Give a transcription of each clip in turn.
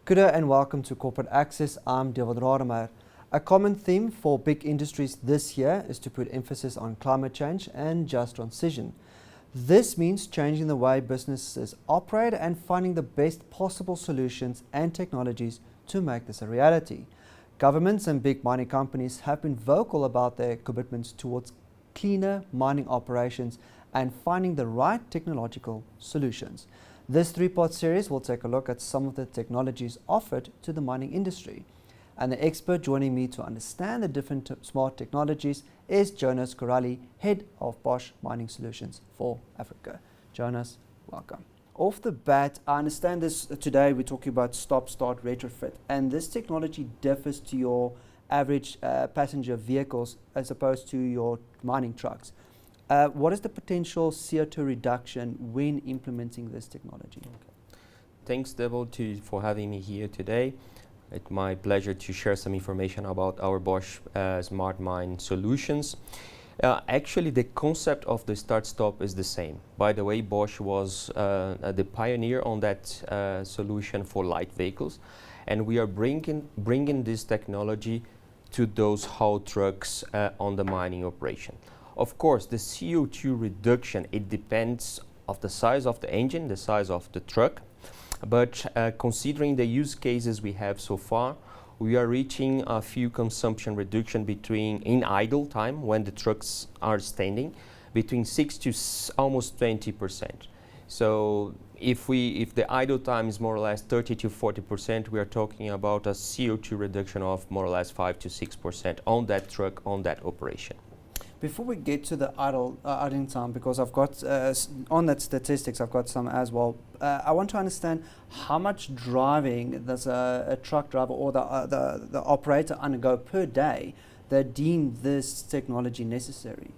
Good day and welcome to Corporate Access. I'm David Rademacher. A common theme for big industries this year is to put emphasis on climate change and just transition. This means changing the way businesses operate and finding the best possible solutions and technologies to make this a reality. Governments and big mining companies have been vocal about their commitments towards cleaner mining operations and finding the right technological solutions. This three-part series will take a look at some of the technologies offered to the mining industry. And the expert joining me to understand the different smart technologies is Jonas Corrali, Head of Bosch Mining Solutions for Africa. Jonas, welcome. Off the bat, I understand this today we're talking about stop-start retrofit, and this technology differs to your average passenger vehicles as opposed to your mining trucks. What is the potential CO2 reduction when implementing this technology? Okay. Thanks, Devil, for having me here today. It's my pleasure to share some information about our Bosch Smart Mine Solutions. Actually, the concept of the start-stop is the same. By the way, Bosch was the pioneer on that solution for light vehicles, and we are bringing this technology to those haul trucks on the mining operation. Of course, the CO2 reduction, it depends of the size of the engine, the size of the truck, but considering the use cases we have so far, we are reaching a fuel consumption reduction between, in idle time, when the trucks are standing, between 6 to almost 20%. So if the idle time is more or less 30 to 40%, we are talking about a CO2 reduction of more or less 5 to 6% on that truck, on that operation. Before we get to the idling time, because I've got on that statistics, I've got some as well. I want to understand how much driving does a truck driver or the operator undergo per day that deem this technology necessary?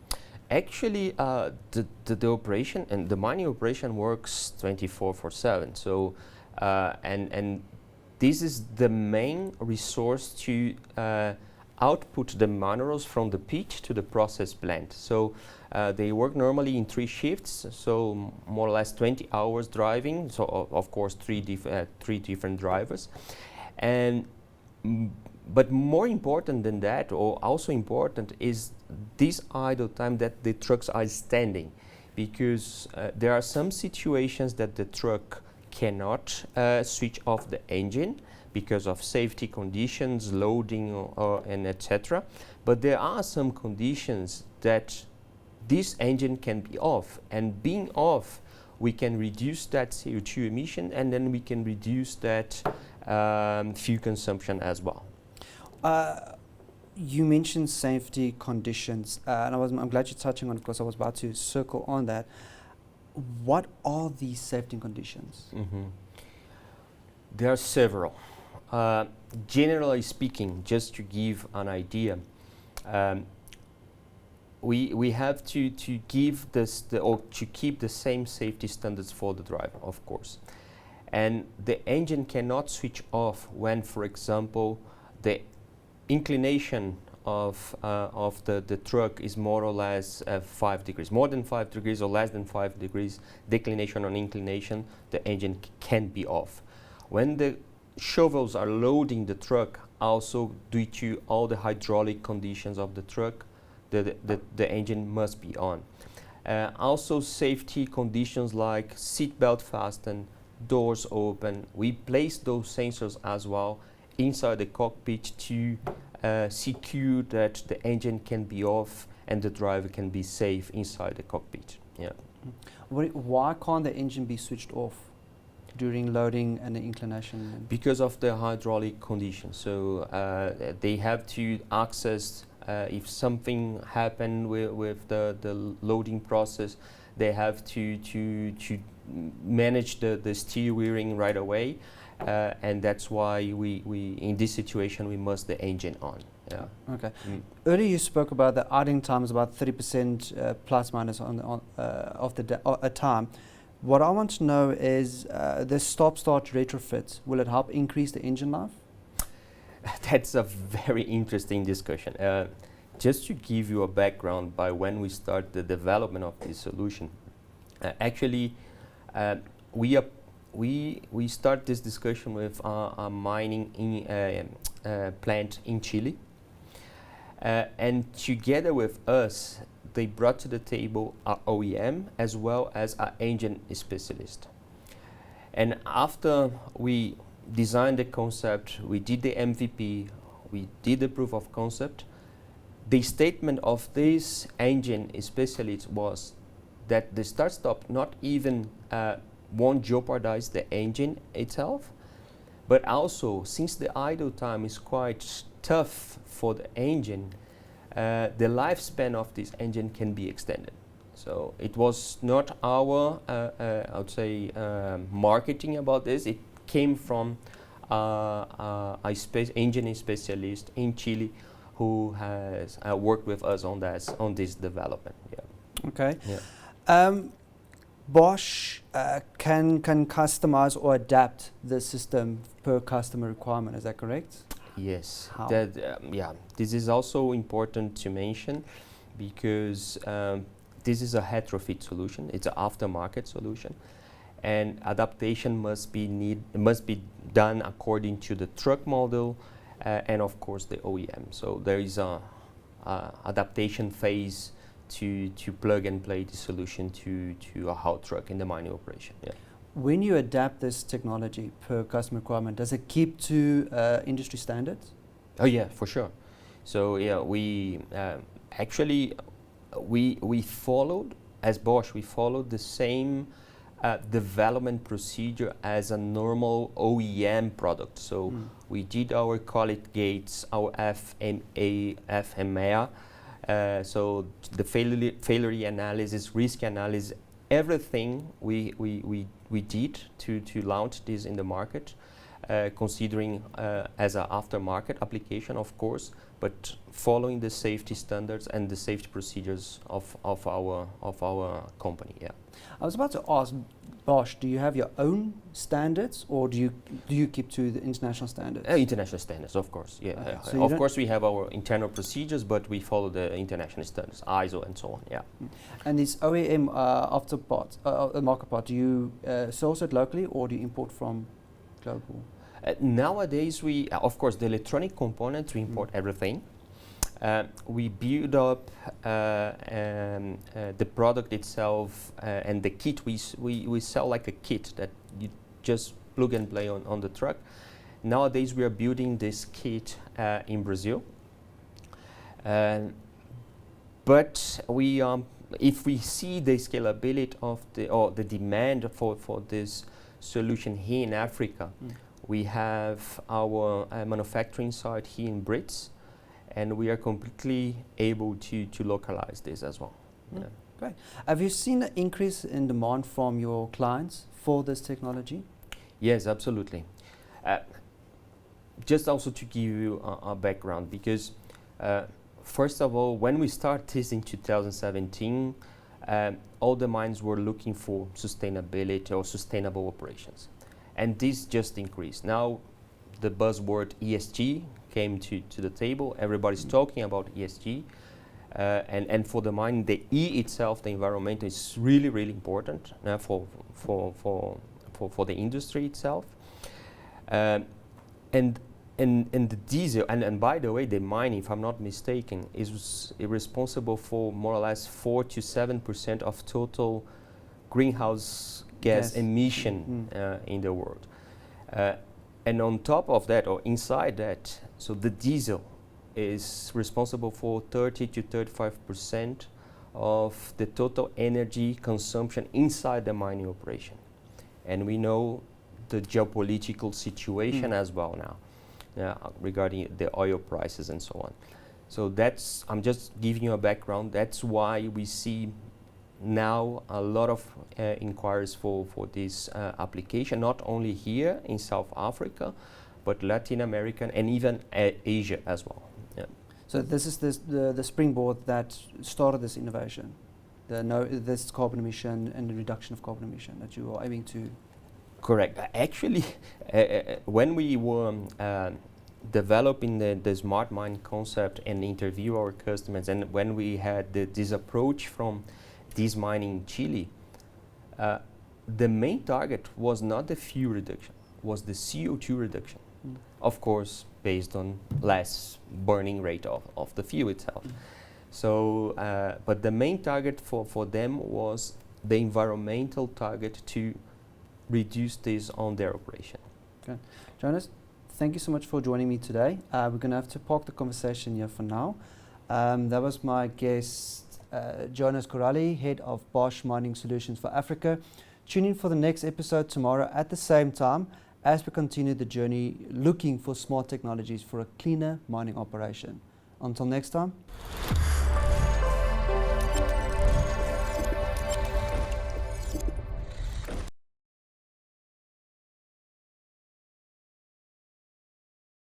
Actually, the operation and the mining operation works 24/7. So, and this is the main resource to output the minerals from the pit to the process plant. So they work normally in 3 shifts, so more or less 20 hours driving. So of course three different drivers, and but more important than that, or also important, is this idle time that the trucks are standing, because there are some situations that the truck cannot switch off the engine because of safety conditions, loading, and etc. But there are some conditions that this engine can be off, and being off, we can reduce that CO2 emission, and then we can reduce that fuel consumption as well. You mentioned safety conditions, and I'm glad you're touching on it because I was about to circle on that. What are these safety conditions? Mm-hmm. There are several. Generally speaking, just to give an idea, we have to give this or to keep the same safety standards for the driver, of course. And the engine cannot switch off when, for example, the inclination of the truck is more or less 5 degrees. More than 5 degrees or less than 5 degrees declination or inclination, the engine can be off. When the shovels are loading the truck, also due to all the hydraulic conditions of the truck, the engine must be on. Also safety conditions like seat belt fastened, doors open. We place those sensors as well inside the cockpit to secure that the engine can be off and the driver can be safe inside the cockpit. Yeah. Why can't the engine be switched off during loading and the inclination? Because of the hydraulic conditions. So they have to access, if something happened with the loading process, they have to manage the steering right away, and that's why we in this situation we must the engine on. Yeah. Okay. Earlier you spoke about the idling time is about 30% plus minus of the time. What I want to know is the stop-start retrofit, will it help increase the engine life? That's a very interesting discussion. Just to give you a background by when we start the development of this solution, actually we we start this discussion with a mining plant in Chile, and together with us, they brought to the table our OEM as well as our engine specialist. And after we designed the concept, we did the MVP, we did the proof of concept, the statement of this engine specialist was that the start-stop not even won't jeopardize the engine itself, but also since the idle time is quite tough for the engine, the lifespan of this engine can be extended. So it was not our, I would say, marketing about this. It came from a engineering specialist in Chile who has worked with us on this development. Yeah. Okay. Yeah. Bosch can customize or adapt the system per customer requirement. Is that correct? Yes. How? Yeah. This is also important to mention because this is a retrofit solution. It's an aftermarket solution, and adaptation must be done according to the truck model and of course the OEM. So there is a adaptation phase to plug and play the solution to a haul truck in the mining operation. Yeah. When you adapt this technology per customer requirement, does it keep to industry standards? Oh yeah, for sure. So yeah, we actually we followed, as Bosch, we followed the same development procedure as a normal OEM product. So we did our quality gates, our FMEA, so the failure analysis, risk analysis, everything we did to launch this in the market, considering as an aftermarket application, of course, but following the safety standards and the safety procedures of our company. Yeah. I was about to ask, Bosch, do you have your own standards, or do you keep to the international standards? International standards, of course. Yeah. Okay. So of course, we have our internal procedures, but we follow the international standards, ISO and so on. Yeah. And this OEM market part, do you source it locally, or do you import from global? Nowadays, we of course the electronic components we import everything. We build up the product itself and the kit. We sell like a kit that you just plug and play on the truck. Nowadays, we are building this kit in Brazil. But we, if we see the scalability of the demand for this solution here in Africa, we have our manufacturing site here in Brits, and we are completely able to localize this as well. Yeah. Great. Have you seen an increase in demand from your clients for this technology? Yes, absolutely. Just also to give you a background, because first of all, when we started this in 2017, all the mines were looking for sustainability or sustainable operations. And this just increased. Now the buzzword ESG came to the table. Everybody's talking about ESG. And for the mine, the E itself, the environment, is really, really important for the industry itself. And the diesel, and by the way, the mining, if I'm not mistaken, is responsible for more or less 4 to 7% of total greenhouse gas emission in the world. And on top of that, or inside that, so the diesel is responsible for 30 to 35% of the total energy consumption inside the mining operation. And we know the geopolitical situation as well now, regarding the oil prices and so on. So that's, I'm just giving you a background. That's why we see now a lot of inquiries for this application, not only here in South Africa, but Latin America and even Asia as well. Yeah. So this is the springboard that started this innovation, this carbon emission and the reduction of carbon emission that you are aiming to. Correct. Actually, when we were developing the smart mine concept and interview our customers, and when we had this approach from this mining in Chile, the main target was not the fuel reduction, was the CO2 reduction. Of course, based on less burning rate of the fuel itself. So, but the main target for them was the environmental target to reduce this on their operation. Okay. Jonas, thank you so much for joining me today. We're going to have to park the conversation here for now. That was my guest, Jonas Corrali, head of Bosch Mining Solutions for Africa. Tune in for the next episode tomorrow at the same time as we continue the journey looking for smart technologies for a cleaner mining operation. Until next time.